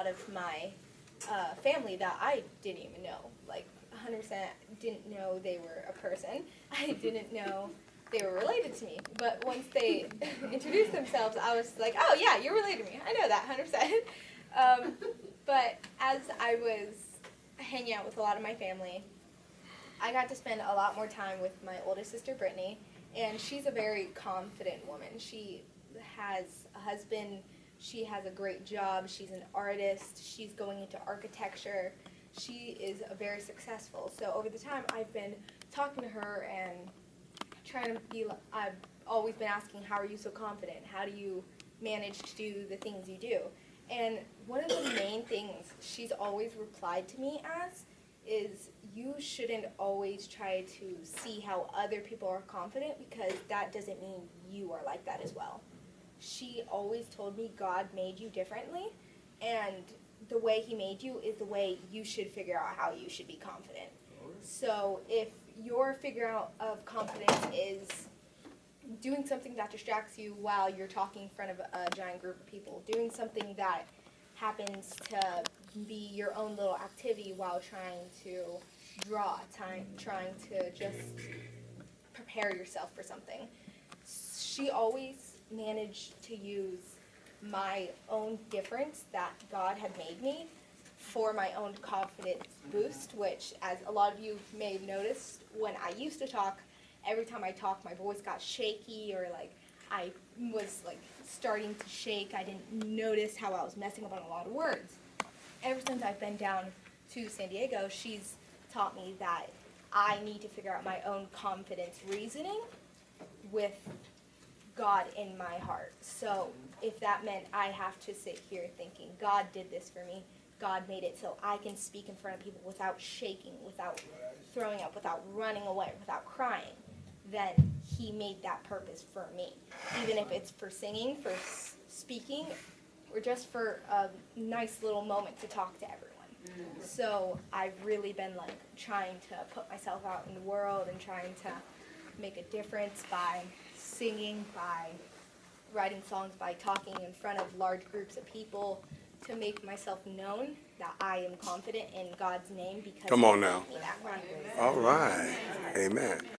lot of my family that I didn't even know. Like 100% didn't know they were a person. I didn't know they were related to me. But once they introduced themselves, I was like, oh yeah, you're related to me. I know that 100%. But as I was hanging out with a lot of my family, I got to spend a lot more time with my oldest sister, Brittany, and she's a very confident woman. She has a husband, she has a great job, she's an artist, she's going into architecture. She is very successful. So over the time, I've been talking to her and trying to be, I've always been asking, how are you so confident? How do you manage to do the things you do? And one of the main things she's always replied to me as is, you shouldn't always try to see how other people are confident, because that doesn't mean you are like that as well. She always told me God made you differently, and the way he made you is the way you should figure out how you should be confident. So if your figure out of confidence is doing something that distracts you while you're talking in front of a giant group of people, doing something that happens to be your own little activity while trying to draw, trying to just prepare yourself for something. She always managed to use my own difference that God had made me for my own confidence boost, which, as a lot of you may have noticed, when I used to talk, every time I talked, my voice got shaky, or like I was like starting to shake. I didn't notice how I was messing up on a lot of words. Ever since I've been down to San Diego, she's taught me that I need to figure out my own confidence reasoning with God in my heart. So if that meant I have to sit here thinking, God did this for me, God made it so I can speak in front of people without shaking, without throwing up, without running away, without crying, then he made that purpose for me. Even if it's for singing, for speaking, or just for a nice little moment to talk to everyone. So I've really been like trying to put myself out in the world and trying to make a difference by singing, by writing songs, by talking in front of large groups of people, to make myself known that I am confident in God's name, because Come on now. he made me that way. All right. Amen.